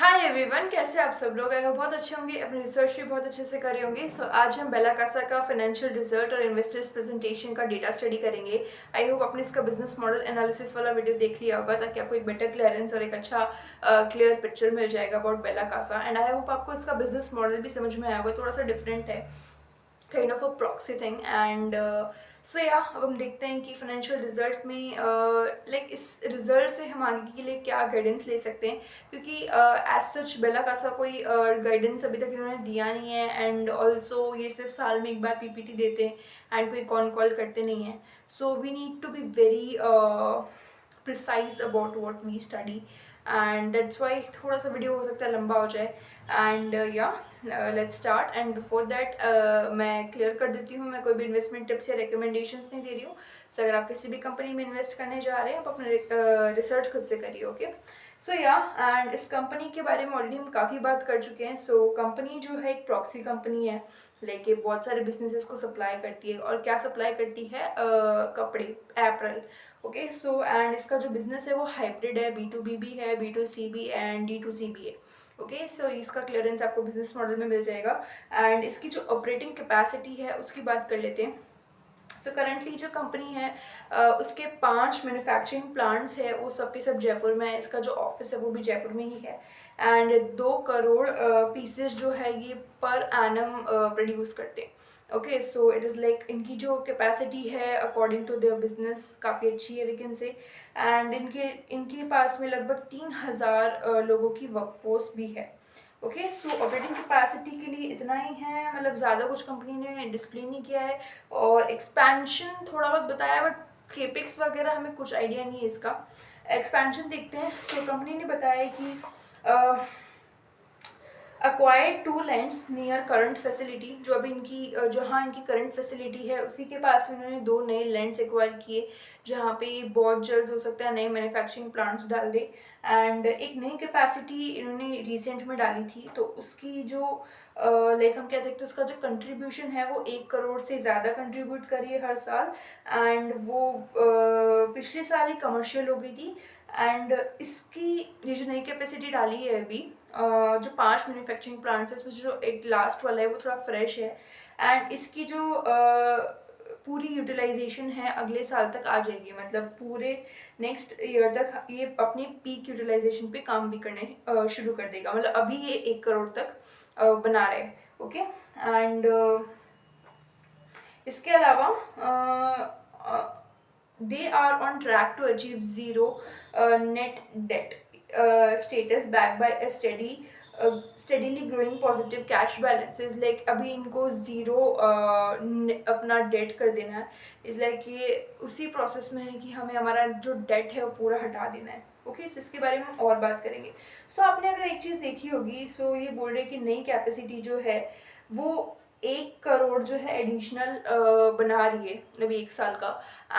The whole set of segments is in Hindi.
हाय एवरीवन, कैसे आप सब लोग? आई होप बहुत अच्छे होंगे, अपनी रिसर्च भी बहुत अच्छे से कर रहे होंगे। आज हम बेला कासा का फाइनेंशियल रिजल्ट और इन्वेस्टर्स प्रेजेंटेशन का डेटा स्टडी करेंगे। आई होप आपने इसका बिजनेस मॉडल एनालिसिस वाला वीडियो देख लिया होगा, ताकि आपको एक बेटर क्लियरेंस और एक अच्छा क्लियर पिक्चर मिल जाएगा about Bella Casa. And I hope आपको इसका बिजनेस मॉडल भी समझ में आया होगा, थोड़ा सा डिफरेंट है, kind of a proxy thing. And so या अब हम देखते हैं कि फाइनेंशियल रिजल्ट में लाइक इस रिजल्ट से हम आगे के लिए क्या गाइडेंस ले सकते हैं, क्योंकि एज सच बेला का सा कोई गाइडेंस अभी तक इन्होंने दिया नहीं है। एंड ऑल्सो ये सिर्फ साल में एक बार पीपीटी देते हैं एंड कोई कॉन कॉल करते नहीं हैं। So we need to be very precise about what we study, and that's why थोड़ा सा वीडियो हो सकता है लंबा हो जाए। एंड या let's start. And before that मैं क्लियर कर देती हूँ, मैं कोई भी इन्वेस्टमेंट टिप्स या रिकमेंडेशंस नहीं दे रही हूँ। सो अगर आप किसी भी कंपनी में इन्वेस्ट करने जा रहे हैं, आप अपने रिसर्च खुद से करिए, ओके। सो या एंड इस कंपनी के बारे में ऑलरेडी हम काफ़ी बात कर चुके हैं। सो कंपनी जो है एक प्रॉक्सी कंपनी है, लेके बहुत सारे बिजनेसेस को सप्लाई करती है। और क्या सप्लाई करती है? कपड़े, एप्रल, ओके। सो एंड इसका जो बिजनेस है वो हाइब्रिड है, B2B भी है, B2C भी एंड D2C भी है, ओके। सो इसका क्लियरेंस आपको बिजनेस मॉडल में मिल जाएगा। एंड इसकी जो ऑपरेटिंग कैपेसिटी है उसकी बात कर लेते हैं। सो करेंटली जो कंपनी है उसके 5 मैन्युफैक्चरिंग प्लांट्स है, वो सब के सब जयपुर में है। इसका जो ऑफिस है वो भी जयपुर में ही है। एंड 2 करोड़ पीसेस जो है ये पर एनम प्रोड्यूस करते हैं, okay. So it is like इनकी जो कैपेसिटी है अकॉर्डिंग टू देयर बिजनेस काफ़ी अच्छी है, वी कैन से। एंड इनके इनके पास में लगभग 3,000 लोगों की वर्कफोर्स भी है, ओके। सो ऑपरेटिंग कैपेसिटी के लिए इतना ही है, मतलब ज़्यादा कुछ कंपनी ने डिस्प्ले नहीं किया है। और एक्सपेंशन थोड़ा बहुत बताया, बट केपिक्स वगैरह हमें कुछ आइडिया नहीं है इसका। एक्सपेंशन देखते हैं। सो कंपनी ने बताया कि acquired 2 lands near current facility, जो अभी इनकी जहाँ इनकी करंट फैसिलिटी है उसी के पास में इन्होंने 2 नए लैंड्स एक्वायर किए, जहाँ पे बहुत जल्द हो सकता है नए मैन्युफैक्चरिंग प्लांट्स डाल दे। एंड एक नई कैपेसिटी इन्होंने रिसेंट में डाली थी, तो उसकी जो लाइक हम कह सकते हैं उसका जो कंट्रीब्यूशन है वो 1 करोड़ से ज़्यादा कंट्रीब्यूट करी है हर साल। एंड वो पिछले साल ही कमर्शियल हो गई थी। एंड इसकी ये जो नई कैपेसिटी डाली है अभी, जो 5 मैन्युफैक्चरिंग प्लांट्स है उसमें जो एक लास्ट वाला है वो थोड़ा फ्रेश है। एंड इसकी जो पूरी यूटिलाइजेशन है अगले साल तक आ जाएगी, मतलब पूरे नेक्स्ट ईयर तक ये अपनी पीक यूटिलाइजेशन पे काम भी करने शुरू कर देगा। मतलब अभी ये 1 करोड़ तक बना रहे हैं, ओके। एंड इसके अलावा they are on track to achieve zero net debt status backed by a steadily growing positive cash balance. Is like अभी इनको ज़ीरो अपना डेट कर देना है। इज लाइक ये उसी प्रोसेस में है कि हमें हमारा जो डेट है वो पूरा हटा देना है, ओके। सो इसके बारे में हम और बात करेंगे। सो आपने अगर एक चीज़ देखी होगी, सो ये बोल रहे कि नई कैपेसिटी जो है वो 1 करोड़ जो है एडिशनल बना रही है, मतलब 1 साल का।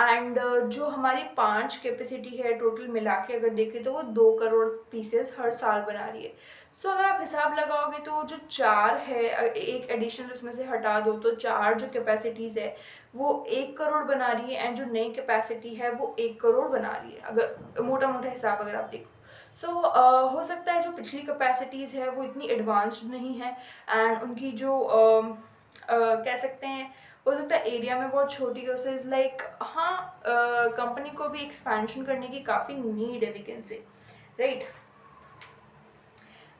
एंड जो हमारी 5 कैपेसिटी है टोटल मिला के अगर देखें तो वो 2 करोड़ पीसेस हर साल बना रही है। सो अगर आप हिसाब लगाओगे तो जो 4 है, एक एडिशनल उसमें से हटा दो तो 4 जो कैपेसिटीज़ है वो 1 करोड़ बना रही है। एंड जो नई कैपेसिटी है वो 1 करोड़ बना रही है, अगर मोटा मोटा हिसाब अगर आप देखो। सो हो सकता है जो पिछली कैपेसिटीज़ है वो इतनी एडवांस्ड नहीं है। एंड उनकी जो कह सकते हैं, हो सकता है एरिया में बहुत छोटी हो। सो इज़ लाइक हाँ, कंपनी को भी एक्सपेंशन करने की काफ़ी नीड है, we can say, right.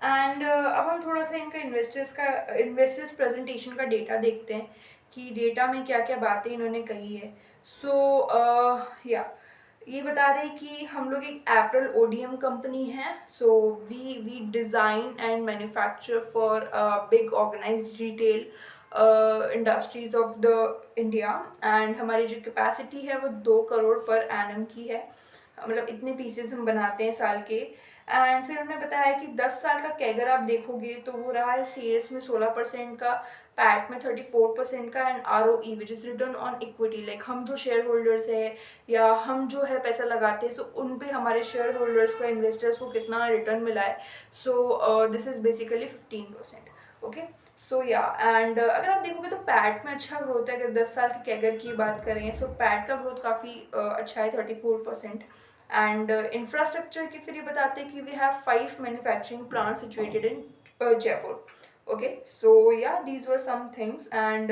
And अब हम थोड़ा सा इनका इन्वेस्टर्स प्रेजेंटेशन का डेटा देखते हैं कि डेटा में क्या क्या बातें इन्होंने कही है। सो या ये बता रहे कि हम लोग एक एप्रल ओडीएम कंपनी है। So we design and manufacture for big organised retail industries of the India. And हमारी जो कैपेसिटी है वो 2 करोड़ पर एनम की है, मतलब इतने पीसेस हम बनाते हैं साल के। एंड फिर उन्होंने बताया कि 10 साल का कैगर आप देखोगे तो वो रहा है सेल्स में 16% का, पैट में 34% का, and ROE which is return on equity, like हम जो शेयर होल्डर्स है या हम जो है पैसा लगाते हैं, सो उन पे हमारे शेयर होल्डर्स को, इन्वेस्टर्स को कितना रिटर्न मिला है। So this is basically 15%, okay. So या एंड अगर आप देखोगे तो पैट में अच्छा ग्रोथ है। अगर 10 साल के कैगर की बात करें, सो पैट का ग्रोथ काफ़ी अच्छा है, 34%। एंड इंफ्रास्ट्रक्चर की फिर ये बताते हैं कि we have 5 manufacturing plant situated in Jaipur. Okay, so yeah these were some things. And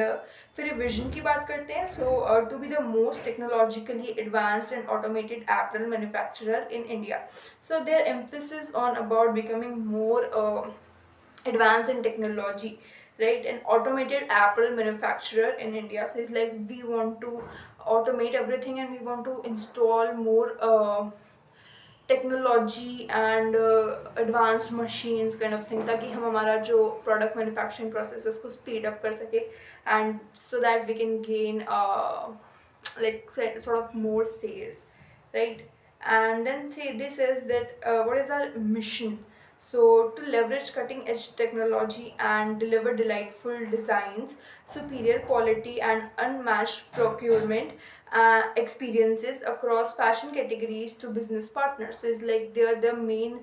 फिर विजन की बात करते हैं. So to be the most technologically advanced and automated apparel manufacturer in India. So their emphasis on about becoming more advanced in technology, right, and automated apparel manufacturer in India. So it's like we want to automate everything and we want to install more technology and advanced machines kind of thing, ताकि हम हमारा जो प्रोडक्ट मैन्युफैक्चरिंग प्रोसेस है उसको स्पीड अप कर सके and so that we can gain like sort of more sales, right? And then say this is that what is our mission? So to leverage cutting edge technology and deliver delightful designs, superior quality and unmatched procurement experiences across fashion categories to business partners. So it's like their main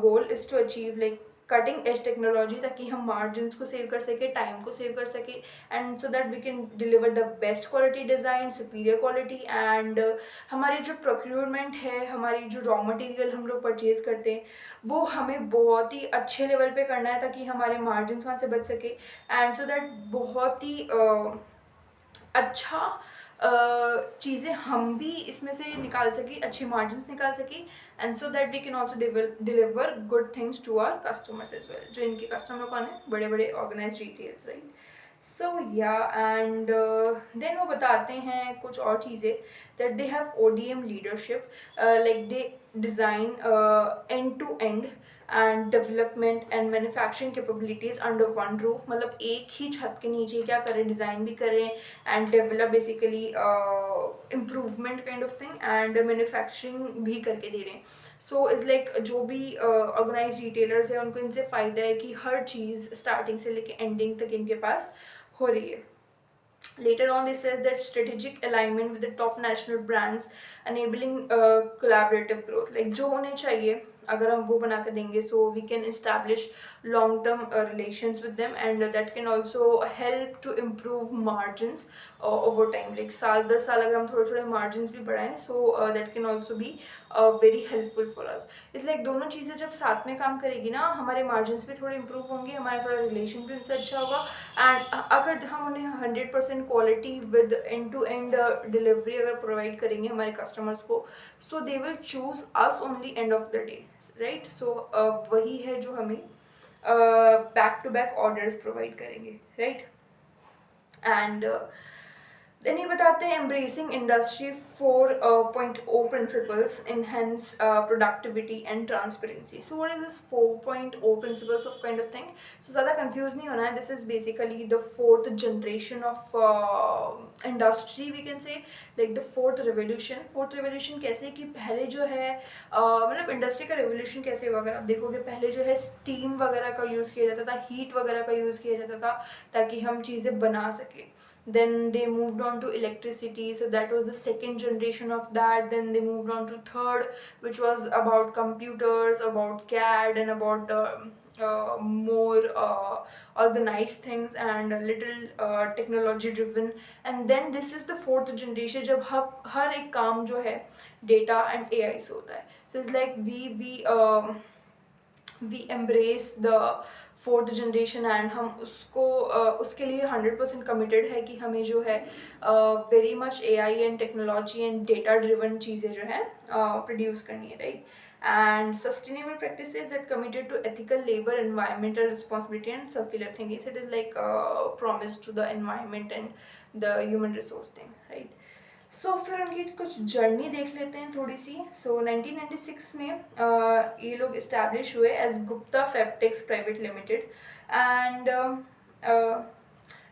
goal is to achieve like cutting edge technology, ताकि हम मार्जिन को सेव कर सके, टाइम को सेव कर सके, and so that we can deliver the best quality design, superior quality. And हमारी जो प्रोक्योरमेंट है, हमारी जो रॉ मटेरियल हम लोग परचेज करते हैं, वो हमें बहुत ही अच्छे लेवल पे करना है ताकि हमारे मार्जिन वहाँ से बच सके, एंड सो दैट बहुत ही अच्छा चीज़ें हम भी इसमें से निकाल सके, अच्छे मार्जिन निकाल सके, and so that we can also deliver good things to our customers as well. जो इनके कस्टमर कौन है? बड़े बड़े ऑर्गेनाइज रिटेल्स, राइट? सो या एंड देन वो बताते हैं कुछ और चीज़ें, that they have ODM leadership, like they design end to end and development and manufacturing capabilities under one roof. मतलब एक ही छत के नीचे क्या करें, डिज़ाइन भी करें and develop basically improvement kind of thing, and manufacturing भी करके दे रहे हैं. सो इज़ लाइक जो भी ऑर्गेनाइज रिटेलर्स हैं उनको इनसे फ़ायदा है कि हर चीज़ स्टार्टिंग से लेके एंडिंग तक इनके पास हो रही है. Later on, this says that strategic alignment with the top national brands, enabling collaborative growth. Like जो होने चाहिए अगर हम वो बना कर देंगे, so we can establish long term relations with them, and that can also help to improve margins over time. Like साल दर साल अगर हम थोड़े थोड़े margins भी बढ़ाएं, so that can also be very helpful for us. It's like दोनों चीज़ें जब साथ में काम करेगी ना, हमारे margins भी थोड़े improve होंगे, हमारा थोड़ा relation भी उनसे अच्छा होगा, एंड अगर हम उन्हें 100% quality with end to end delivery अगर प्रोवाइड करेंगे हमारे कस्टमर्स को, so they will choose us only end of the day, right? So वही है जो हमें back to back orders provide करेंगे, राइट? एंड देन ये बताते हैं embracing industry 4.0 principles enhance productivity and transparency. So what is this 4.0 principles of kind of thing? So ज़्यादा confuse नहीं होना है. This is basically the fourth generation of industry, we can say, like the fourth revolution. Fourth revolution कैसे कि पहले जो है मतलब इंडस्ट्री का revolution कैसे हुआ, अगर आप देखोगे पहले जो है steam वगैरह का यूज़ किया जाता था, heat वगैरह का यूज़ किया जाता था ताकि हम चीज़ें बना सकें. Then they moved on to electricity, so that was the second generation of that. Then they moved on to third, which was about computers, about CAD, and about more organized things and a little technology driven. And then this is the fourth generation जब हर एक काम जो है data and AI से होता है. So it's like we embrace the fourth generation, and हम उसको उसके लिए 100% कमिटेड है कि हमें जो है very much AI and technology and data driven चीज़ें जो है प्रोड्यूस करनी है, right? And sustainable practices that committed to ethical labour, environmental responsibility and circular thinking. It is like promise to the environment and the human resource thing, right? So फिर उनकी कुछ जर्नी देख लेते हैं थोड़ी सी. सो 1996 में ये लोग इस्टेब्लिश हुए as Gupta Fabtex private limited, and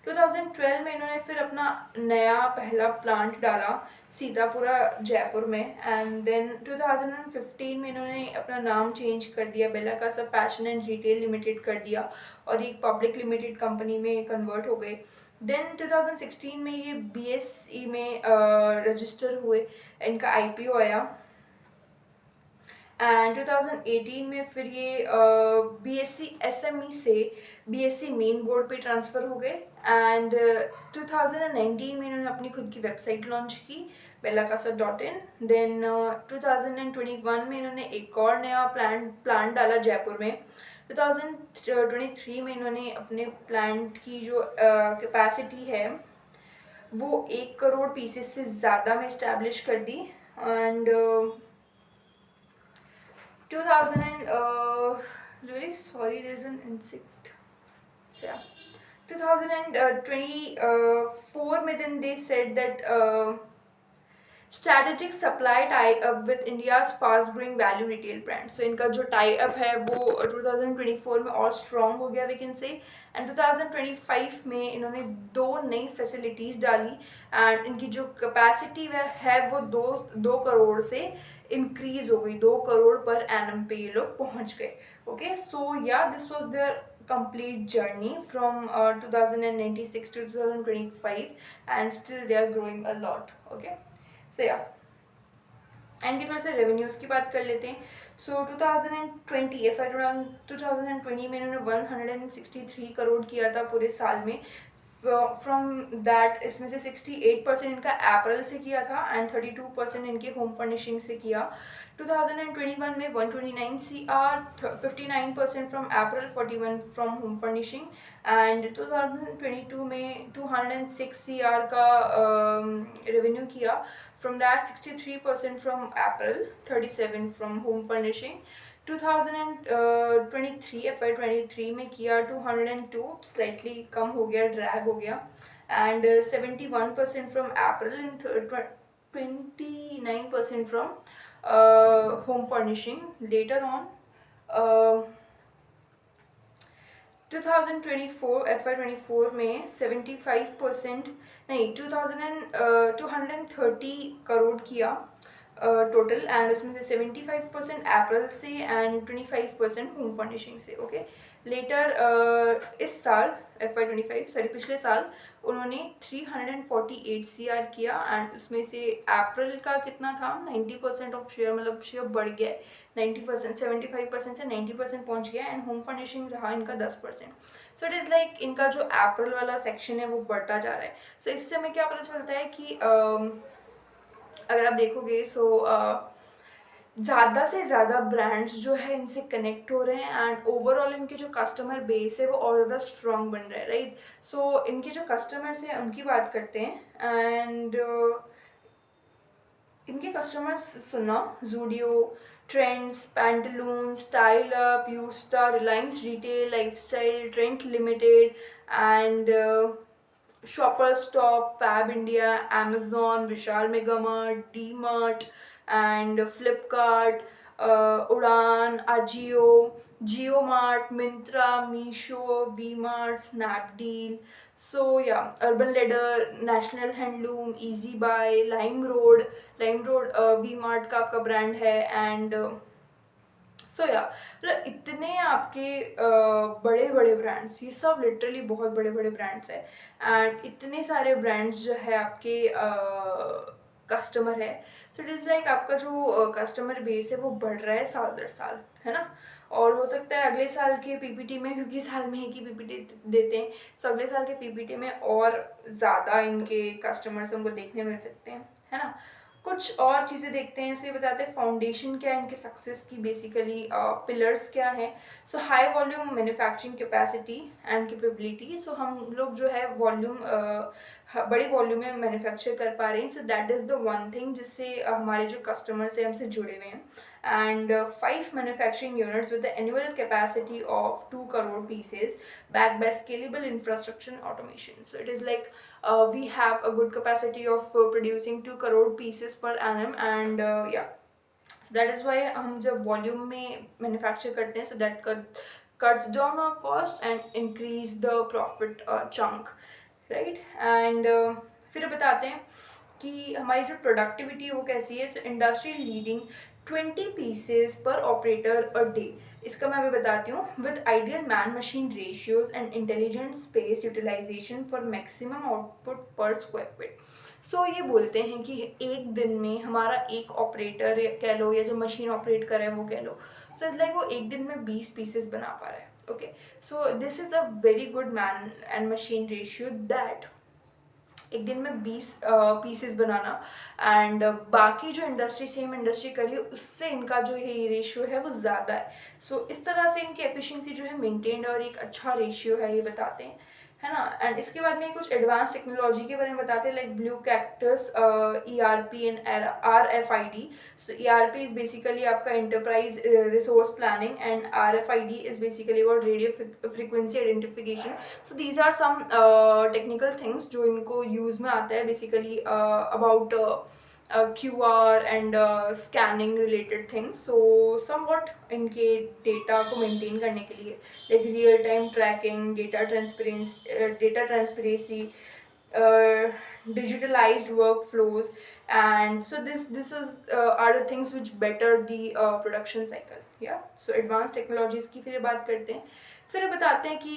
2012 में इन्होंने फिर अपना नया पहला प्लांट डाला सीतापुरा जयपुर में, एंड देन 2015 में इन्होंने अपना नाम चेंज कर दिया, बेलाकासा फैशन एंड रिटेल लिमिटेड कर दिया, और एक पब्लिक लिमिटेड कंपनी में कन्वर्ट हो गए. देन 2016 में ये BSE में रजिस्टर हुए, इनका IPO आया, एंड 2018 में फिर ये बीएससी एसएमई से बीएससी मेन बोर्ड पे ट्रांसफ़र हो गए। एंड 2019 में इन्होंने अपनी खुद की वेबसाइट लॉन्च की, bellacasa.in। देन 2021 में इन्होंने एक और नया प्लांट डाला जयपुर में। 2023 में इन्होंने अपने प्लांट की जो कैपेसिटी है वो 1 करोड़ पीसेस से ज़्यादा में इस्टेब्लिश कर दी। And 2000 and really sorry, there's an insect. So yeah, 2024 में then they said that strategic supply tie up with India's fast growing value retail brand। so इनका जो tie up है वो 2024 में और strong हो गया we can say। एंड 2025 में इन्होंने 2 नई फैसिलिटीज़ डाली एंड इनकी जो कैपेसिटी है वो 2 करोड़ से इंक्रीज हो गई, 2 करोड़ पर एनम पे ये लोग पहुंच गए। Okay, so yeah this was their complete journey from 2096 to 2025 and still they are growing a lot। okay, so yeah, and की थोड़ा सा रेवेन्यूज की बात कर लेते हैं। सो 2020 2020 में इन्होंने 163 करोड़ किया था पूरे साल में। फ्रॉम दैट इसमें से 68% इनका अप्रैल से किया था एंड 32% इनके होम फर्निशिंग से किया। 2021 में 129 CR, 59% from April, 41 from home furnishing. And 2022 में 206 CR का रेवेन्यू किया। From that 63% from April, 37 from home furnishing। 2023 FY23 में किया 202, slightly कम हो गया, ड्रैग हो गया। And 71% from April and 29% from home furnishing. Later on 2024 FY24 में 75% नहीं 230 करोड़ किया टोटल। एंड उसमें से 75% अप्रैल से एंड 25% होम फर्निशिंग से। ओके, लेटर इस साल FY25 सॉरी पिछले साल उन्होंने 348 CR किया एंड उसमें से अप्रैल का कितना था 90% ऑफ शेयर, मतलब शेयर बढ़ गया 90%, 75% से 90% पहुंच गया। एंड होम फर्निशिंग रहा इनका 10%। सो इट इज़ लाइक इनका जो अप्रैल वाला सेक्शन है वो बढ़ता जा रहा है। सो इससे हमें क्या पता चलता है कि अगर आप देखोगे सो ज़्यादा से ज़्यादा ब्रांड्स जो है इनसे कनेक्ट हो रहे हैं एंड ओवरऑल इनके जो कस्टमर बेस है वो और ज़्यादा स्ट्रॉन्ग बन रहा है, राइट। सो इनके जो कस्टमर्स हैं उनकी बात करते हैं। एंड इनके कस्टमर्स सुना Zudio, Trends, Pantaloon, Style Up, Yousta, Reliance Retail, Lifestyle, Trent Limited and Shopper Stop, Fab India, Amazon, Vishal Megamart, D Mart and Flipkart, Udaan, Ajio, Jio Mart, Myntra, Meesho, V Mart, Snapdeal. So yeah Urban Ladder, National Handloom, Easy Buy, Lime Road V Mart का आपका ब्रांड है। एंड सो या मतलब इतने आपके बड़े बड़े ब्रांड्स, ये सब लिटरली बहुत बड़े बड़े ब्रांड्स है। एंड इतने सारे ब्रांड्स जो है आपके कस्टमर है। सो इट इज़ लाइक आपका जो कस्टमर बेस है वो बढ़ रहा है साल दर साल, है ना। और हो सकता है अगले साल के पीपीटी में, क्योंकि साल में एक ही पीपीटी देते हैं, सो अगले साल के पीपीटी में और ज़्यादा इनके कस्टमर्स हमको देखने मिल सकते हैं, है ना। कुछ और चीज़ें देखते हैं, इसलिए बताते हैं फाउंडेशन क्या है इनके सक्सेस की, बेसिकली पिलर्स क्या है। So high volume manufacturing capacity and capability. So हम लोग जो है वॉल्यूम बड़ी वॉल्यूम में मैन्युफैक्चर कर पा रहे हैं। So that is the one thing जिससे हमारे जो कस्टमर्स हैं हमसे जुड़े हुए हैं। and 5 manufacturing units with an annual capacity of 2 crore pieces backed by scalable infrastructure and automation। So it is like we have a good capacity of producing 2 crore pieces per annum and yeah, so that is why हम जब वॉल्यूम में मैन्युफैक्चर करते हैं so that cuts down our cost and increase the profit chunk, right। and फिर बताते हैं कि हमारी जो प्रोडक्टिविटी है वो कैसी है। सो इंडस्ट्री लीडिंग 20 पीसेस पर ऑपरेटर अ डे। इसका मैं अभी बताती हूँ। With ideal man machine ratios and intelligent space utilisation for maximum output per square feet. So ये बोलते हैं कि एक दिन में हमारा एक ऑपरेटर कह लो या जो मशीन ऑपरेट कर रहा है वो कह लो, सो इट्स लाइक वो एक दिन में 20 पीसेस बना पा रहा है. Okay, so this is a very good man and machine ratio that एक दिन में 20 पीसेस बनाना. एंड बाकी जो इंडस्ट्री सेम इंडस्ट्री करी है उससे इनका जो ये रेशियो है वो ज़्यादा है. सो इस तरह से इनकी एफिशिएंसी जो है मेंटेन्ड और एक अच्छा रेशियो है ये बताते हैं, है ना. एंड इसके बाद में कुछ एडवांस टेक्नोलॉजी के बारे में बताते हैं like Blue Cactus, ERP and RFID. So ERP is basically आपका enterprise resource planning and RFID is basically और radio frequency identification. So these are some technical things जो इनको यूज़ में आता है basically about QR and scanning related things. So somewhat इनके डेटा को मेंटेन करने के लिए like real time tracking, data transparency, digitalized workflows, and so this is are the things which better the production cycle. Yeah, so advanced technologies की फिर बात करते हैं. फिर बताते हैं कि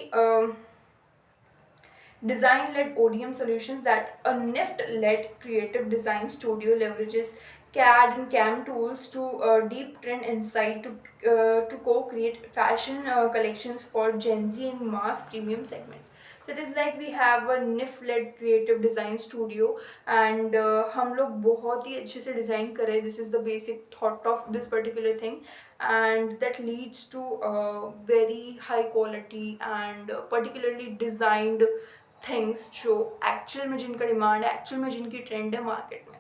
design-led ODM solutions, that a NIFT-led creative design studio leverages CAD and CAM tools to deep trend insight to co-create fashion collections for Gen Z and mass premium segments. So it is like we have a NIFT-led creative design studio and हम लोग बहुत ही अच्छे से design कर रहे हैं. This is the basic thought of this particular thing, and that leads to very high quality and particularly designed things जो एक्चुअल में जिनका डिमांड है, एक्चुअल में जिनकी ट्रेंड है मार्केट में.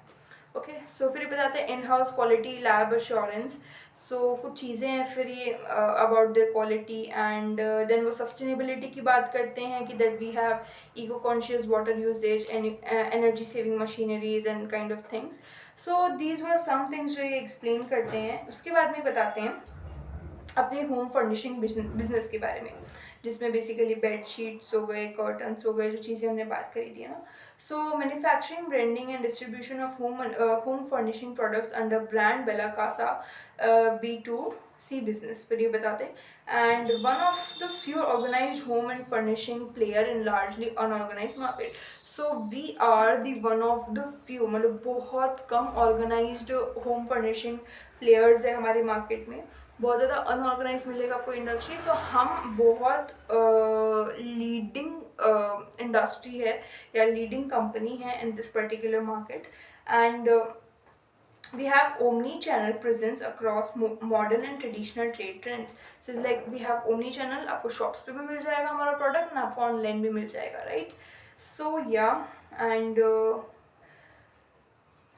ओके, सो फिर बताते हैं in house quality lab assurance. So कुछ चीज़ें हैं फिर ये about their quality and then वो सस्टेनेबिलिटी की बात करते हैं कि that we have eco conscious water usages and energy saving machineries and kind of things. So these were some things जो ये एक्सप्लेन करते हैं. उसके बाद में बताते हैं अपने होम फर्निशिंग बिजनेस के बारे में, जिसमें बेसिकली बेड शीट्स हो गए, कर्टन्स हो गए, जो चीज़ें हमने बात करी थी ना. So manufacturing, branding and distribution of home furnishing products under brand Bella Casa B2C business, फिर ये बताते हैं. And one of the few organised home and furnishing player in largely unorganise market. So we are the one of the few, मतलब बहुत कम ऑर्गेनाइज्ड होम फर्निशिंग प्लेयर्स है हमारे मार्केट में. बहुत ज़्यादा अनऑर्गेनाइज मिलेगा आपको इंडस्ट्री. सो हम बहुत लीडिंग इंडस्ट्री है या लीडिंग कंपनी है in this particular market. And we have omni channel presence across modern and traditional trade trends. So like we have omni channel, आपको shops पे भी मिल जाएगा हमारा product ना आपको online भी मिल जाएगा, right? So yeah, and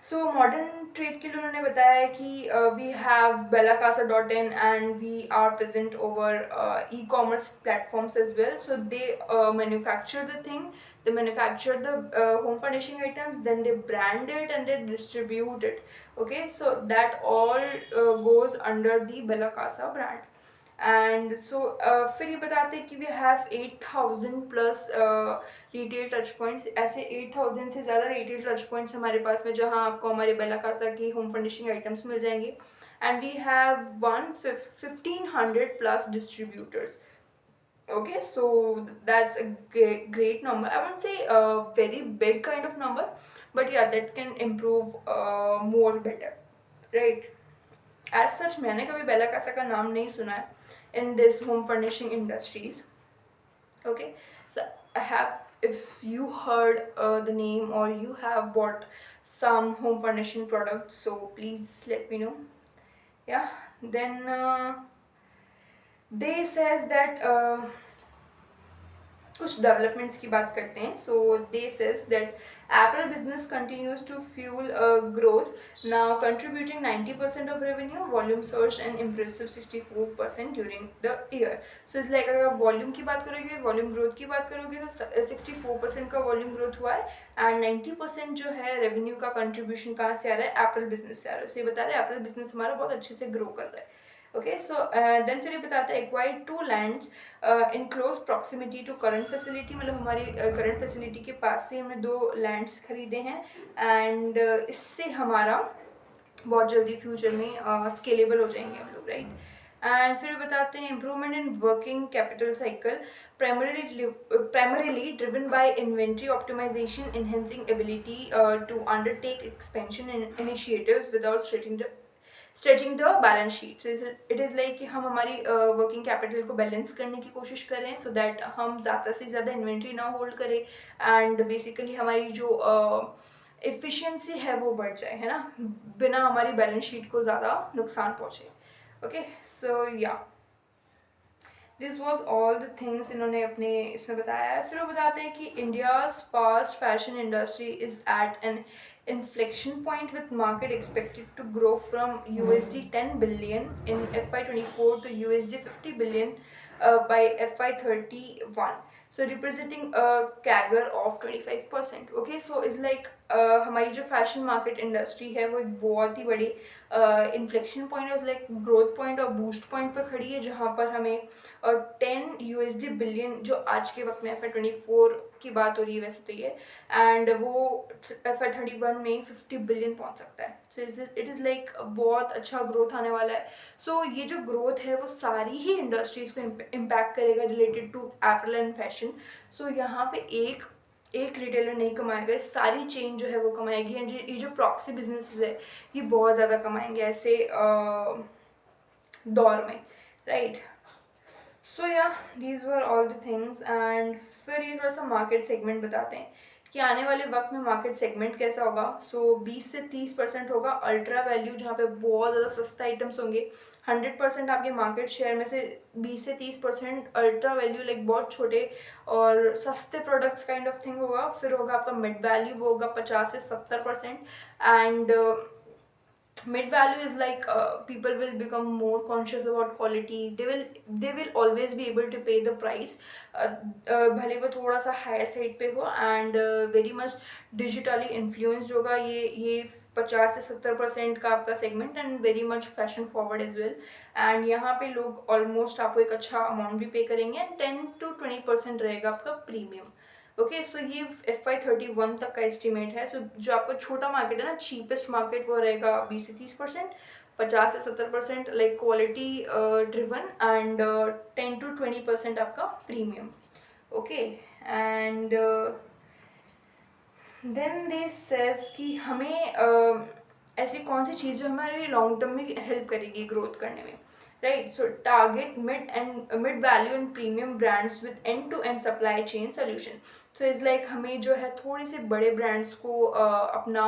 so modern trade के लिए उन्होंने बताया कि we have bellacasa.in and we are present over e-commerce platforms as well. So they manufacture the thing, they manufacture the home furnishing items, then they brand it and they distribute it. Okay, so that all goes under the Bella Casa brand. And so फिर ये बताते हैं कि we have 8,000 plus retail touch points. ऐसे 8,000 से ज़्यादा रिटेल टच पॉइंट्स हमारे पास में जहाँ आपको हमारे बेला कासा की होम फर्निशिंग आइटम्स मिल जाएंगे. And we have 1,500 plus distributors. Okay, so that's a great number. I won't say a very big kind of number, but yeah, that can improve more better, right? As such, मैंने कभी बेला कासा का नाम नहीं सुना है in this home furnishing industries. Okay, so I have, if you heard the name or you have bought some home furnishing products, so please let me know. Yeah, then they says that कुछ डेवलपमेंट्स की बात करते हैं. So they says that Apple business continues to fuel growth, now contributing 90% of revenue, volume surge and impressive 64% during the year. So it's like अगर वॉल्यूम की बात करोगे, वॉल्यूम ग्रोथ की बात करोगे तो 64% का वॉल्यूम ग्रोथ हुआ है एंड 90% जो है रेवेन्यू का कंट्रीब्यूशन कहाँ से आ रहा है, एप्पल बिजनेस से आ रहा है. सो ये बता रहे हैं एप्पल बिजनेस हमारा बहुत अच्छे से ग्रो कर रहा है. ओके, सो देन फिर ये बताता है acquired 2 lands in close proximity to current facility, मतलब हमारी करंट फैसिलिटी के पास से हमने 2 लैंड्स खरीदे हैं एंड इससे हमारा बहुत जल्दी फ्यूचर में स्केलेबल हो जाएंगे हम लोग, राइट? एंड फिर बताते हैं improvement in working capital cycle, primarily driven by inventory optimization, enhancing ability to undertake expansion initiatives without stretching the balance sheet. So it is like कि हम हमारी वर्किंग कैपिटल को बैलेंस करने की कोशिश करें सो दैट हम ज़्यादा से ज़्यादा इन्वेंट्री ना होल्ड करें एंड बेसिकली हमारी जो एफिशिएंसी है वो बढ़ जाए, है ना, बिना हमारी बैलेंस शीट को ज़्यादा नुकसान पहुँचे. Okay, so yeah this was all the things इन्होंने अपने इसमें बताया है. फिर वो बताते हैं कि India's fast fashion industry is at an inflection point with market expected to grow from USD 10 billion in FY24 to USD 50 billion by FY31. So representing a CAGR of 25%. Okay, so is like हमारी जो फैशन मार्केट इंडस्ट्री है वो एक बहुत ही बड़ी इन्फ्लेक्शन पॉइंट है, उस लाइक ग्रोथ पॉइंट और बूस्ट पॉइंट पर खड़ी है जहाँ पर हमें और 10 USD बिलियन जो आज के वक्त में FY24 की बात हो रही है वैसे तो ये, एंड वो FY31 में 50 बिलियन पहुंच सकता है. सो इट इज़ लाइक बहुत अच्छा ग्रोथ आने वाला है. सो ये जो ग्रोथ है वो सारी ही इंडस्ट्रीज को इम्पैक्ट करेगा related to apparel and fashion. So यहाँ पे एक रिटेलर नहीं कमाएगा, इस सारी चेन जो है वो कमाएगी. एंड ये जो प्रॉक्सी बिजनेसेस है ये बहुत ज़्यादा कमाएंगे ऐसे दौर में, right. So yeah these were all the things. And फिर ये थोड़ा सा मार्केट सेगमेंट बताते हैं कि आने वाले वक्त में मार्केट सेगमेंट कैसा होगा. सो 20 से 30% होगा अल्ट्रा वैल्यू जहाँ पे बहुत ज़्यादा सस्ता आइटम्स होंगे. 100% आपके मार्केट शेयर में से 20 से 30% अल्ट्रा वैल्यू लाइक बहुत छोटे और सस्ते प्रोडक्ट्स काइंड ऑफ थिंग होगा. फिर होगा आपका मिड वैल्यू, वो होगा 50 से 70%. And mid value is like people will become more conscious about quality. They will always be able to pay the price, भले वो थोड़ा सा हायर साइड पे हो. And very much digitally influenced होगा ये 50 से 70% का आपका segment and very much fashion forward as well. And यहाँ पे लोग ऑलमोस्ट आपको एक अच्छा अमाउंट भी पे करेंगे एंड 10 to 20% रहेगा आपका प्रीमियम. ओके, सो ये FY31 तक का एस्टिमेट है. सो जो आपका छोटा मार्केट है ना, चीपेस्ट मार्केट, वो रहेगा 20 से 30%, 50 से 70% like quality driven and 10 to 20% आपका premium. Okay, and then they says कि हमें ऐसी कौन सी चीज़ जो हमारे लॉन्ग टर्म में हेल्प करेगी ग्रोथ करने में, right. So target mid value and premium brands with end to end supply chain solution. So is like हमें जो है थोड़े से बड़े ब्रांड्स को अपना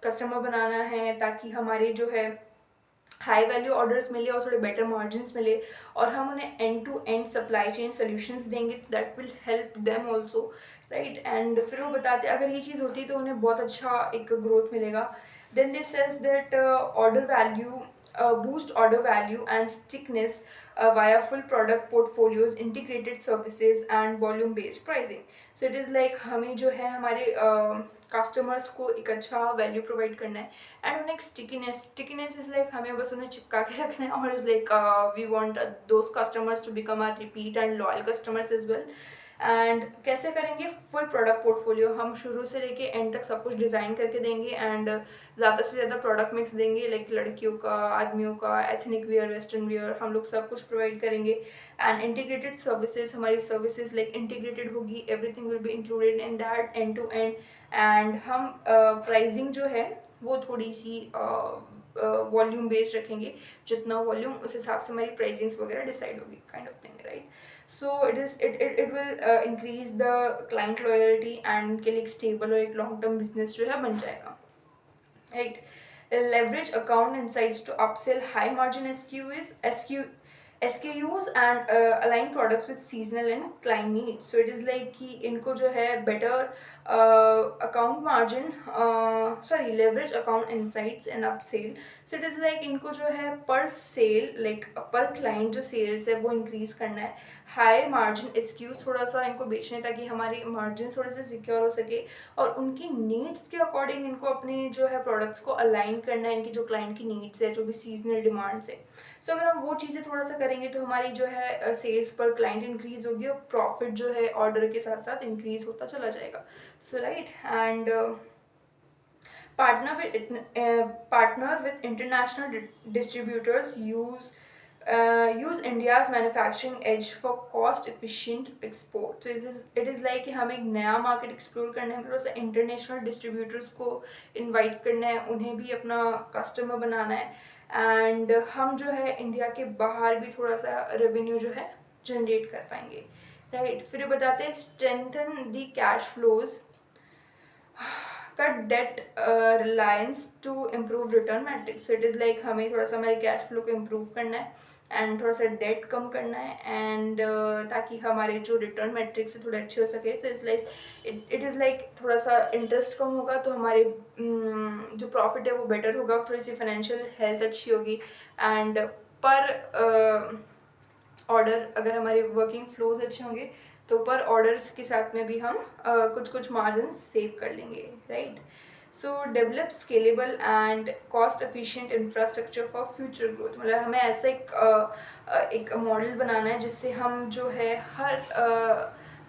कस्टमर बनाना है ताकि हमारे जो है हाई वैल्यू ऑर्डर्स मिले और थोड़े बेटर मार्जिन्स मिले और हम उन्हें end to end supply chain solutions देंगे तो that will help them also, right. And फिर वो बताते हैं अगर ये चीज़ होती तो उन्हें बहुत अच्छा एक ग्रोथ मिलेगा. Then this says that order value boost order value and stickiness via full product portfolios, integrated services and volume based pricing. So it is like हमें जो है हमारे कस्टमर्स को एक अच्छा वैल्यू प्रोवाइड करना है एंड उन्हें एक स्टिकीनेस इज लाइक हमें बस उन्हें चिपका के रखना है और is like we want those customers to become are repeat and loyal customers as well. And कैसे करेंगे, फुल प्रोडक्ट पोर्टफोलियो हम शुरू से लेके एंड तक सब कुछ डिज़ाइन करके देंगे एंड ज़्यादा से ज़्यादा प्रोडक्ट मिक्स देंगे लाइक लड़कियों का, आदमियों का, एथनिक वियर, वेस्टर्न वियर, हम लोग सब कुछ प्रोवाइड करेंगे. एंड इंटीग्रेटेड सर्विसेज, हमारी सर्विसेज लाइक इंटीग्रेटेड होगी, everything will be included in that end to end. And हम प्राइसिंग जो है वो थोड़ी सी वॉल्यूम बेस्ड रखेंगे, जितना वॉल्यूम उस हिसाब से हमारी प्राइसिंग्स वगैरह डिसाइड होगी kind of thing, right. So it will increase the client loyalty and के लिए एक स्टेबल और एक लॉन्ग टर्म बिजनेस जो है बन जाएगा, right. Leverage account insights to upsell high margin SKUs and align products with seasonal and client needs. So it is like कि इनको जो है better account margin leverage account insights and upsell. So it is like इनको जो है per sale like per client जो sales है वो increase करना है. हाई मार्जिन SKUs थोड़ा सा इनको बेचने ताकि हमारी मार्जिन थोड़े से सिक्योर हो सके और उनकी नीड्स के अकॉर्डिंग इनको अपने जो है प्रोडक्ट्स को अलाइन करना है, इनकी जो क्लाइंट की नीड्स है, जो भी सीजनल डिमांड्स है. सो अगर हम वो चीज़ें थोड़ा सा करेंगे तो हमारी जो है सेल्स पर क्लाइंट इंक्रीज होगी और प्रॉफिट जो है ऑर्डर के साथ साथ इंक्रीज होता चला जाएगा. So right. And partner with international distributors, use use India's manufacturing edge for cost efficient export. So it is like कि हमें एक नया मार्केट एक्सप्लोर करना है, थोड़ा सा इंटरनेशनल डिस्ट्रीब्यूटर्स को इनवाइट करना है, उन्हें भी अपना कस्टमर बनाना है, एंड हम जो है इंडिया के बाहर भी थोड़ा सा रेवेन्यू जो है जनरेट कर पाएंगे, राइट। फिर ये बताते हैं strengthen the cash flows, cut debt reliance to improve return metrics. So it is like हमें थोड़ा सा हमारे कैश फ्लो को इम्प्रूव करना है एंड थोड़ा सा डेट कम करना है, एंड ताकि हमारे जो रिटर्न मैट्रिक्स है थोड़े अच्छे हो सके। सो it's like it is like थोड़ा सा इंटरेस्ट कम होगा तो हमारे जो प्रॉफिट है वो बेटर होगा, थोड़ी सी फाइनेंशियल हेल्थ अच्छी होगी, एंड पर ऑर्डर अगर हमारे वर्किंग फ्लोज अच्छे होंगे तो पर ऑर्डर्स के साथ में भी हम कुछ कुछ मार्जिन सेव कर लेंगे, right. So develop scalable and cost efficient infrastructure for future growth, मतलब हमें ऐसा एक मॉडल बनाना है जिससे हम जो है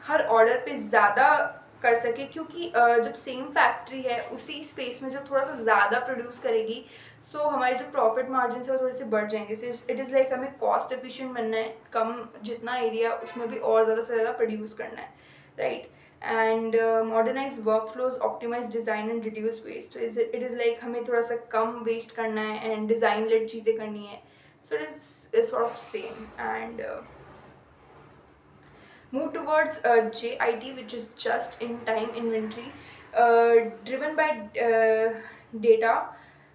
हर ऑर्डर पे ज़्यादा कर सके, क्योंकि जब सेम फैक्ट्री है उसी स्पेस में जब थोड़ा सा ज़्यादा प्रोड्यूस करेगी सो हमारे जो प्रॉफिट मार्जिन है वो थोड़े से बढ़ जाएंगे। सो इट इज़ लाइक हमें कॉस्ट एफिशिएंट बनना है, कम जितना एरिया उसमें भी और ज़्यादा से ज़्यादा प्रोड्यूस करना है, right. And modernise workflows, optimise design and reduce waste. It is like हमें थोड़ा सा कम वेस्ट करना है एंड डिज़ाइन लेड चीज़ें करनी है। सो it is sort of same, and move towards JIT, which is just in time inventory, driven by data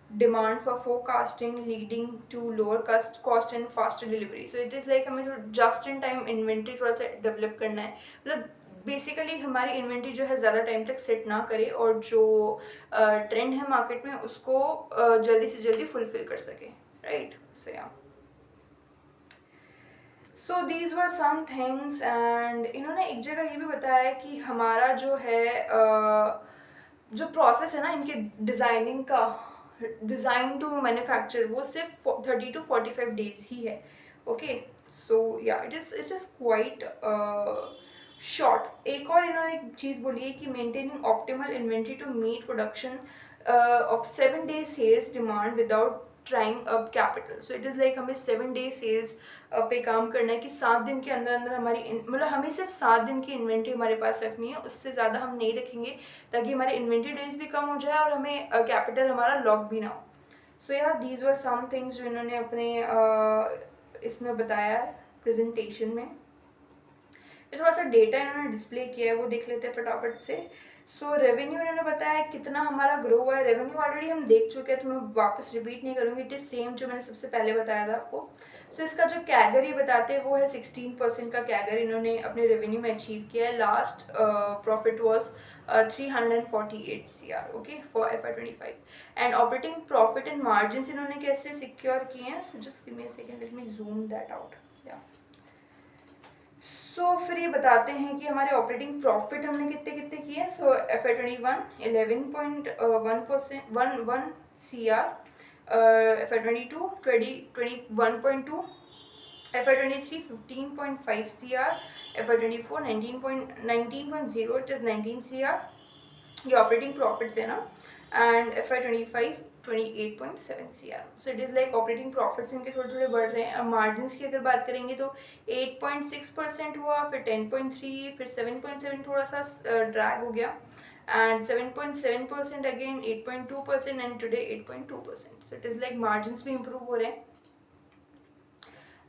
demand for forecasting, leading to lower cost and faster delivery. So it is like हमें जो just in time inventory थोड़ा सा develop करना है, मतलब बेसिकली हमारी इन्वेंट्री जो है ज़्यादा टाइम तक सेट ना करे और जो ट्रेंड है मार्केट में उसको जल्दी से जल्दी फुलफिल कर सके, right. So yeah so these were some things, and इन्होंने एक जगह ये भी बताया कि हमारा जो है जो प्रोसेस है ना इनके डिज़ाइनिंग का, डिज़ाइन टू मैन्युफैक्चर, वो सिर्फ 30 to 45 डेज ही है, ओके। सो या इट इज़ क्वाइट शॉर्ट। एक और इन्होंने एक चीज़ बोली है कि maintaining optimal inventory to meet production of 7 days sales demand without trying up capital. So it is like हमें 7 days सेल्स पे काम करना है कि 7 दिन के अंदर अंदर हमारी मतलब हमें सिर्फ 7 दिन की इन्वेंट्री हमारे पास रखनी है, उससे ज़्यादा हम नहीं रखेंगे ताकि हमारे इन्वेंट्री डेज भी कम हो जाए और हमें कैपिटल हमारा लॉक भी ना हो। सो yeah these were some things जो इन्होंने अपने इसमें बताया है प्रेजेंटेशन में। ये थोड़ा सा डेटा इन्होंने डिस्प्ले किया है वो देख लेते हैं फटाफट से। सो रेवेन्यू इन्होंने बताया कितना हमारा ग्रो हुआ है, रेवेन्यू ऑलरेडी हम देख चुके हैं तो मैं वापस रिपीट नहीं करूँगी, इट इज़ सेम जो मैंने सबसे पहले बताया था आपको। सो इसका जो कैगर ये बताते हैं वो है 16% का कैगर इन्होंने अपने रेवेन्यू में अचीव किया है। Last profit was 348 CR, okay, for FY25। And operating profit and margin इन्होंने कैसे सिक्योर किए हैं, so just give me a second, let me zoom that out. या सो फिर ये बताते हैं कि हमारे ऑपरेटिंग प्रॉफिट हमने कितने कितने किए हैं। सो FY21 11.1% CR, FY22 21.2, FY23 15.5 CR, FY24 19.0, it is 19 CR, ये ऑपरेटिंग प्रॉफिट्स है ना, and FY25 28.7 CR। So it is like operating profits इनके थोड़े थोड़े बढ़ रहे हैं। और मार्जिन की अगर बात करेंगे तो 8.6% हुआ, फिर 10.3, फिर 7.7 थोड़ा सा ड्रैग हो गया, and 7.7% again, 8.2%, and today 8.2%। So it is like margin भी इंप्रूव हो रहे हैं।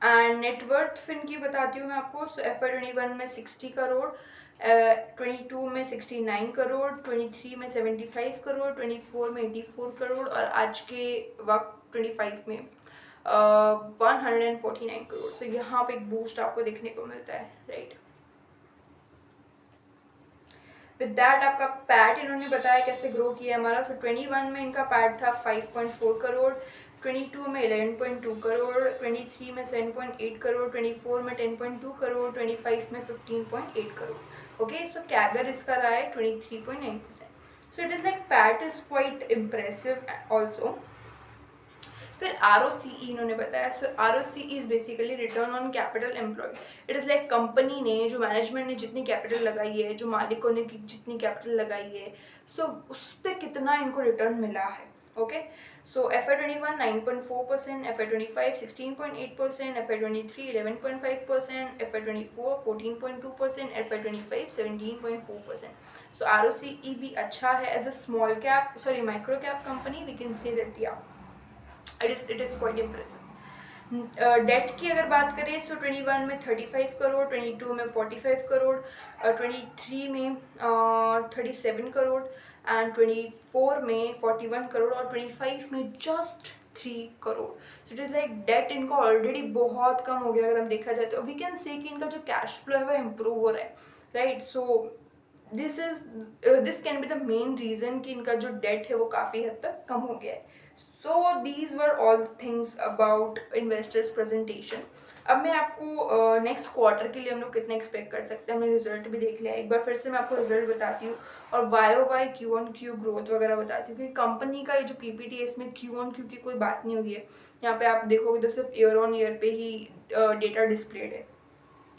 एंड नेटवर्थ फिर इनकी बताती हूँ मैं आपको। सो FY21 में 60 करोड़, 22 में 69 करोड़, 23 में 75 करोड़, 24 में 84 करोड़, और आज के वक्त 25 में 149 करोड़। सो यहाँ पे एक बूस्ट आपको देखने को मिलता है, राइट। विद दैट आपका पैट इन्होंने बताया कैसे ग्रो किया है हमारा। सो 21 में इनका पैट था 5.4 करोड़, 22 में 11.2 करोड़, 23 में 7.8 करोड़, 24 में 10.2 करोड़, 25 में 15.8 करोड़। ओके, सो कैगर इसका रहा है 23.9%। सो it is like PAT is quite impressive also. फिर ROCE इन्होंने बताया। सो ROCE is basically return on capital employed. It is like company ने, जो मैनेजमेंट ने जितनी कैपिटल लगाई है, जो मालिकों ने जितनी कैपिटल लगाई है, सो उस पर कितना इनको रिटर्न मिला है, okay. So FY21 9.4%, FY25 16.8%, FY23 11.5%, FY24 14.2%, FY25 17.4%. So ROCE भी अच्छा है. As a small cap, sorry, micro cap company, we can say that yeah, it is quite impressive. Debt की अगर बात करें सो 21 में 35 करोड़, 22 में 45 करोड़, 23 में 37 करोड़ एंड 24 में 41 करोड़ और 25 में just 3 crore. So it is like debt इनका ऑलरेडी बहुत कम हो गया. अगर हम देखा जाए तो वी कैन से कि इनका जो कैश फ्लो है वो इम्प्रूव हो रहा है, right. So this can be the main reason कि इनका जो डेट है वो काफ़ी हद तक कम हो गया है. सो these were all things about investors presentation. अब मैं आपको नेक्स्ट क्वार्टर के लिए हम लोग कितना एक्सपेक्ट कर सकते हैं, हमने रिजल्ट भी देख लिया. एक बार फिर से मैं आपको रिजल्ट बताती हूँ और YOY Q-on-Q ग्रोथ वगैरह बताती हूँ, क्योंकि कंपनी का ये जो PPT है इसमें Q-on-Q की कोई बात नहीं हुई है. यहाँ पे आप देखोगे तो सिर्फ ईयर ऑन ईयर पे ही डेटा डिस्प्लेड है.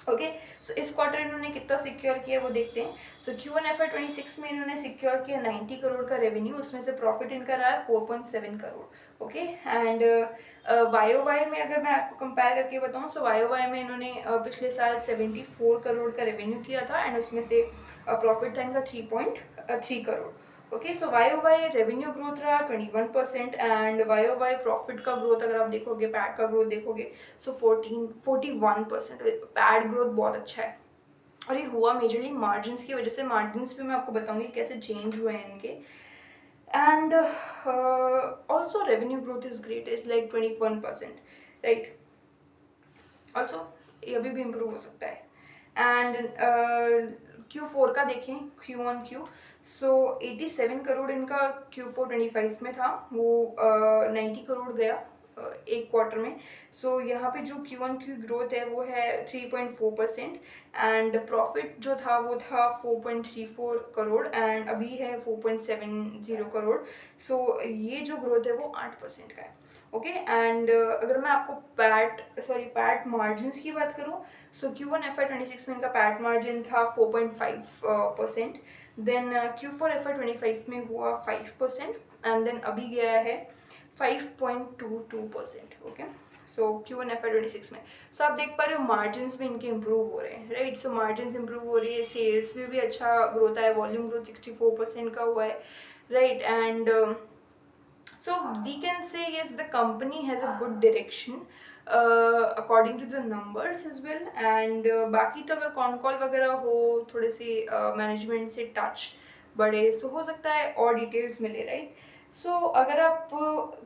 ओके, सो इस क्वार्टर इन्होंने कितना सिक्योर किया वो देखते हैं. सो Q1 FY26 में इन्होंने सिक्योर किया 90 करोड़ का रेवेन्यू. उसमें से प्रॉफिट इनका रहा है 4.7 करोड़. ओके, एंड YOY में अगर मैं आपको कंपेयर करके बताऊं सो YOY में इन्होंने पिछले साल 74 करोड़ का रेवेन्यू किया था एंड उसमें से प्रॉफिट था इनका 3.3 करोड़. ओके, सो YOY रेवेन्यू ग्रोथ रहा 21% एंड YOY प्रॉफिट का ग्रोथ अगर आप देखोगे, पैट का ग्रोथ देखोगे सो 41%. पैट ग्रोथ बहुत अच्छा है और ये हुआ मेजरली मार्जिन्स की वजह से. मार्जिन्स भी मैं आपको बताऊंगी कैसे चेंज हुए हैं इनके. And also revenue growth is great, is like 21%, right. Also ये अभी भी इम्प्रूव हो सकता है. एंड Q4 का देखें Q-on-Q सो 87 करोड़ इनका Q4 25 में था, वो 90 करोड़ गया एक क्वार्टर में. सो यहाँ पे जो Q-on-Q ग्रोथ है वो है 3.4% एंड प्रॉफिट जो था वो था 4.34 करोड़ एंड अभी है 4.70 करोड़. सो ये जो ग्रोथ है वो 8% का है. ओके, एंड अगर मैं आपको पैट मार्जिन्स की बात करूँ सो Q1 FY26 में इनका पैट मार्जिन था 4.5%. देन Q4 FY25 में हुआ 5% एंड देन अभी गया है 5.22%. ओके, सो Q1 FY26 में. सो आप देख पा रहे हो मार्जिन्स भी इनके इम्प्रूव हो रहे हैं, राइट. सो मार्जिन्स इम्प्रूव हो रही है, सेल्स में भी अच्छा ग्रोथ आया, वॉल्यूम ग्रोथ 64% का हुआ है, right. And so we can say yes, the company has a good direction according to the numbers as well. and बाकी तो अगर कॉन कॉल वगैरह हो, थोड़े से मैनेजमेंट से टच बढ़े सो हो सकता है और डिटेल्स मिले, राइट. सो अगर आप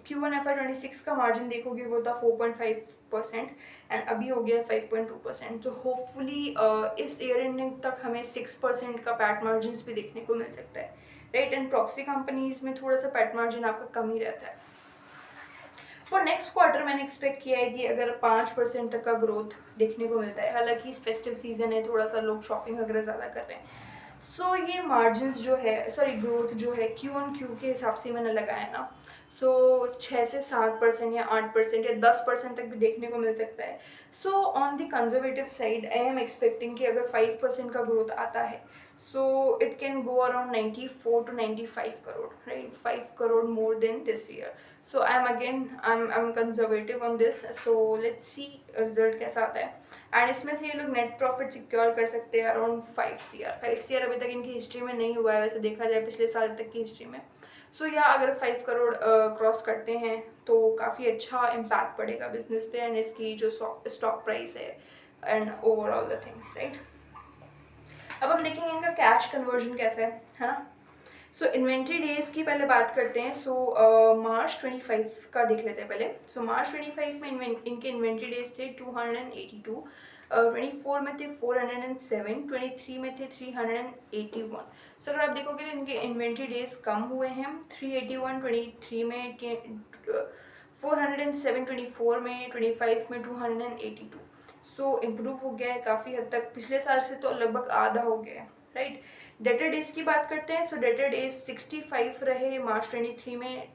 Q1 FY26 का मार्जिन देखोगे वो था 4.5% एंड अभी हो गया 5.2%. तो होपफुली इस ईयर एंडिंग तक हमें 6% का पैट मार्जिन भी देखने को मिल सकता है, राइट. एंड प्रॉक्सी कंपनीज में थोड़ा सा पैट मार्जिन आपका कम ही रहता है. फॉर नेक्स्ट क्वार्टर मैंने एक्सपेक्ट किया है कि अगर 5% तक का ग्रोथ देखने को मिलता है. हालांकि इस फेस्टिव सीजन है, थोड़ा सा लोग शॉपिंग वगैरह ज़्यादा कर रहे हैं. सो ये मार्जिन्स जो है, सॉरी ग्रोथ जो है Q-on-Q के हिसाब से मैंने लगाया ना, सो 6 से 7% या 8% या 10% तक भी देखने को मिल सकता है. So on the conservative side I am expecting कि अगर 5% का ग्रोथ आता है so it can go around 94 to 95 crore, right. 5 crore more than this year. So I am conservative on this. So let's see result कैसा आता है. एंड इसमें से ये लोग नेट प्रॉफिट सिक्योर कर सकते हैं अराउंड 5 CR अभी तक इनकी हिस्ट्री में नहीं हुआ है, वैसे देखा जाए पिछले साल तक की हिस्ट्री में. सो या अगर 5 करोड़ क्रॉस करते हैं तो काफ़ी अच्छा इम्पैक्ट पड़ेगा बिजनेस पे एंड इसकी जो स्टॉक प्राइस है and overall the things, right. अब हम देखेंगे इनका कैश कन्वर्जन कैसा है ना. सो इन्वेंट्री डेज की पहले बात करते हैं. सो मार्च 25 का देख लेते हैं पहले. सो मार्च 25 में इनके इन्वेंट्री डेज थे 282, 24 में थे 407, 23 में थे 381. सो अगर आप देखोगे तो इनके इन्वेंट्री डेज कम हुए हैं. 381 23 में, 407 24 में, 25 में 282. सो इम्प्रूव हो गया है काफ़ी हद तक, पिछले साल से तो लगभग आधा हो गया है, राइट. डेटर डेज की बात करते हैं. सो डेटर डेज 65 रहे मार्च 23 में,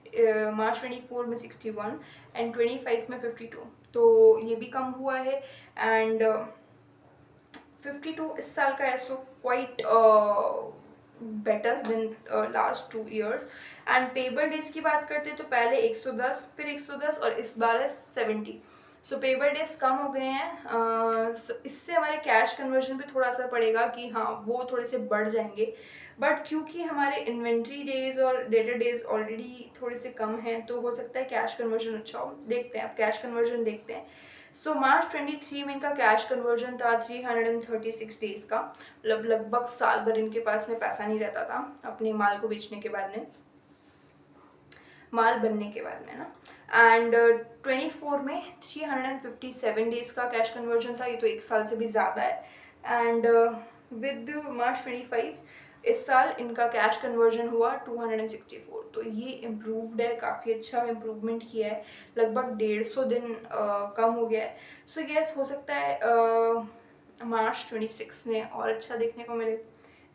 मार्च 24 में 61 एंड 25 में 52. तो ये भी कम हुआ है. एंड 52 इस साल का है. सो quite better than last 2 years। And payable days की बात करते हैं तो पहले 110, फिर 110 और इस बार है 70। सो पेबल डेज कम हो गए हैं। so इससे हमारे कैश कन्वर्जन पे थोड़ा असर पड़ेगा कि हाँ वो थोड़े से बढ़ जाएंगे, बट क्योंकि हमारे इन्वेंट्री डेज और डेटर डेज ऑलरेडी थोड़े से कम हैं तो हो सकता है कैश कन्वर्जन अच्छा हो। देखते हैं, अब कैश कन्वर्जन देखते हैं। सो मार्च 23 में इनका कैश कन्वर्जन था 336 डेज का, मतलब लगभग साल भर इनके पास में पैसा नहीं रहता था अपने माल को बेचने के बाद में, माल बनने के बाद में ना। एंड 24 में 357 डेज का कैश कन्वर्जन था, ये तो एक साल से भी ज़्यादा है। एंड विद मार्च 25 इस साल इनका कैश कन्वर्जन हुआ 264, तो ये इम्प्रूवड है, काफ़ी अच्छा इम्प्रूवमेंट किया है, लगभग 150 दिन कम हो गया है। सो यस, हो सकता है मार्च 26 में और अच्छा देखने को मिले,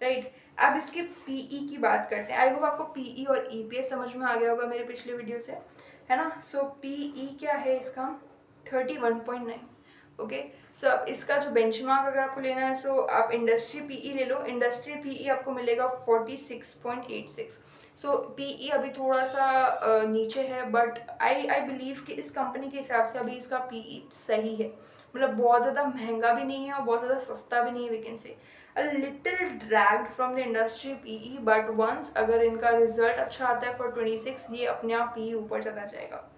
राइट। अब इसके पीई की बात करते हैं। आई होप आपको पीई और ईपीएस समझ में आ गया होगा मेरे पिछले वीडियो से, है ना। सो पीई क्या है इसका, 31.9। ओके, सो अब इसका जो बेंचमार्क अगर आपको लेना है, सो आप इंडस्ट्री पीई ले लो। इंडस्ट्री पीई आपको मिलेगा 46.86। सो पीई अभी थोड़ा सा नीचे है, बट आई बिलीव कि इस कंपनी के हिसाब से अभी इसका पीई सही है, मतलब बहुत ज़्यादा महंगा भी नहीं है और बहुत ज़्यादा सस्ता भी नहीं है। We can say a little dragged from the industry PE, but once अगर इनका रिजल्ट अच्छा आता है for 26, ये अपने आप PE ऊपर चला जाएगा।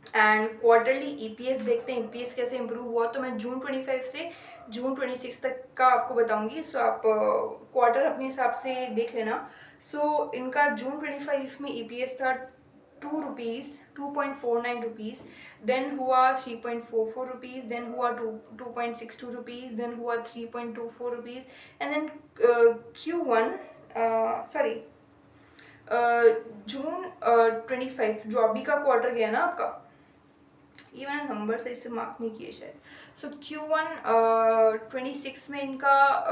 एंड क्वार्टरली ईपीएस देखते हैं, ईपीएस कैसे इंप्रूव हुआ, तो मैं जून 25 से जून 26 तक का आपको बताऊंगी। सो आप क्वार्टर अपने हिसाब से देख लेना। सो इनका जून 25 में ईपीएस था 2 रुपीज़, 2.49 रुपीज़, देन हुआ 3.44 रुपीज़, देन हुआ 2.62 रुपीज़, देन हुआ 3.24 rupees, and then Q1 sorry June 25 जो अभी का क्वार्टर गया ना आपका, ये मैंने नंबर सही से मार्क नहीं किए शायद। सो Q1 26 में इनका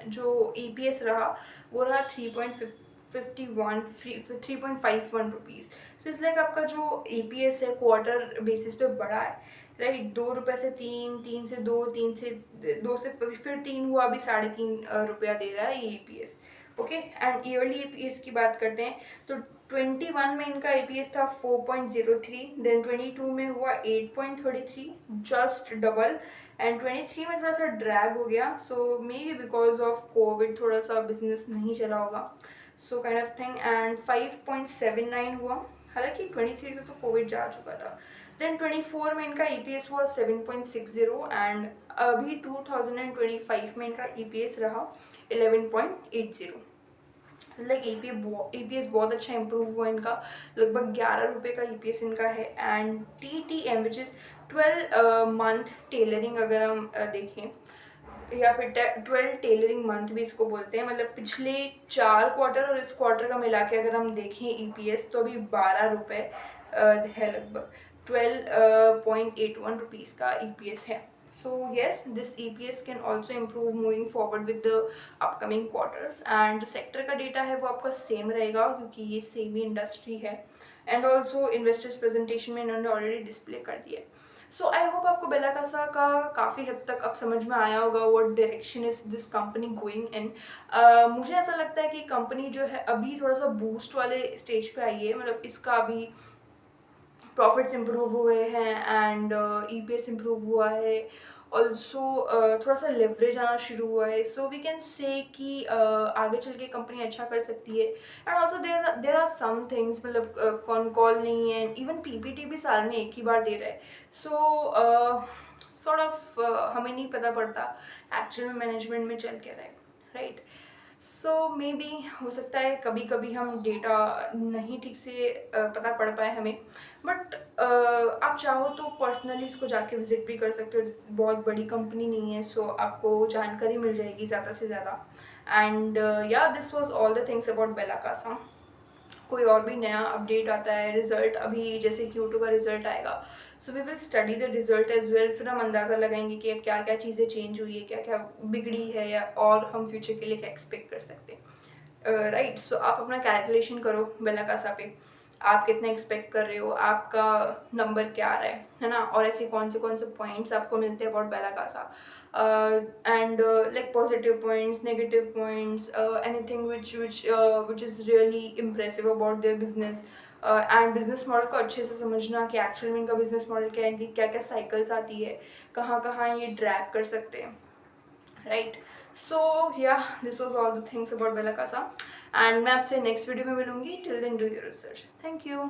जो EPS रहा वो रहा 3.51 रुपीज़। सो इस लाइक आपका जो EPS है क्वार्टर बेसिस पे बढ़ा है, राइट। 2 रुपये से 3, 3 से 2, 3 से 2 से फिर 3 हुआ, अभी 3.5 रुपया दे रहा है ये EPS। Okay, and yearly EPS की बात करते हैं तो 21 में इनका EPS था 4.03, देन 22 में हुआ 8.33, जस्ट डबल। एंड 23 में थोड़ा सा ड्रैग हो गया, so maybe because of covid थोड़ा सा बिजनेस नहीं चला होगा, so kind of thing. And 5.79 हुआ, हालांकि 23 से तो कोविड जा चुका था। देन 24 में इनका EPS हुआ 7.60, एंड अभी 2025 में इनका EPS रहा 11.80। लाइक EPS बहुत अच्छा इंप्रूव हुआ इनका, लगभग 11 रुपये का EPS इनका है। And TTM which is 12 month tailoring अगर हम देखें, या फिर 12 टेलरिंग मंथ भी इसको बोलते हैं, मतलब पिछले 4 क्वार्टर और इस क्वार्टर का मिला के अगर हम देखें EPS, तो अभी 12 रुपये है, लगभग 12.81 रुपीज़ का EPS है। So yes, this EPS can also improve moving forward with the upcoming quarters। and जो सेक्टर का डेटा है वो आपका सेम रहेगा क्योंकि ये सेम ही इंडस्ट्री है। एंड ऑल्सो इन्वेस्टर्स प्रेजेंटेशन में इन्होंने ऑलरेडी डिस्प्ले कर दिया है। सो आई होप आपको बेला कासा का काफ़ी हद तक अब समझ में आया होगा what direction is this company going in. मुझे ऐसा लगता है कि कंपनी जो है अभी थोड़ा सा बूस्ट वाले स्टेज पे आई है, मतलब इसका अभी प्रॉफिट्स इम्प्रूव हुए हैं एंड EPS इम्प्रूव हुआ है, ऑल्सो थोड़ा सा लेवरेज आना शुरू हुआ है। सो वी कैन से कि आगे चल के कंपनी अच्छा कर सकती है। And also there are some things, मतलब कॉन कॉल नहीं है, इवन PPT भी साल में एक ही बार दे रहा है। सो सॉर्ट ऑफ हमें नहीं पता पड़ता एक्चुअल में मैनेजमेंट में चल क्या रहा है, राइट। सो मे बी हो सकता है कभी कभी हम डेटा नहीं ठीक से पता पड़ पाए हमें, बट आप चाहो तो पर्सनली इसको जाके विजिट भी कर सकते हो, बहुत बड़ी कंपनी नहीं है, सो आपको जानकारी मिल जाएगी ज़्यादा से ज़्यादा। And yeah this was all the things about Bella Casa. कोई और भी नया अपडेट आता है, रिजल्ट अभी जैसे Q2 का रिजल्ट आएगा, so we will study the result as well, फिर हम अंदाज़ा लगाएंगे कि क्या क्या चीज़ें चेंज हुई है, क्या क्या बिगड़ी है, या और हम फ्यूचर के लिए क्या एक्सपेक्ट कर सकते हैं, राइट। सो आप अपना कैलकुलेशन करो बेला कासा पे। आप कितना एक्सपेक्ट कर रहे हो, आपका नंबर क्या आ रहा है ना, और ऐसे कौन से पॉइंट्स आपको मिलते हैं about Bella Casa, and like positive points, negative points, anything which is really impressive about their business, and business model को अच्छे से समझना कि एक्चुअल में इनका बिजनेस मॉडल क्या है, इनकी क्या क्या साइकिल्स आती है, कहाँ कहाँ ये ड्रैग कर सकते हैं, right. So yeah this was all the things about Bella Casa, and मैं आपसे नेक्स्ट वीडियो में मिलूंगी. Till then do your research. Thank you.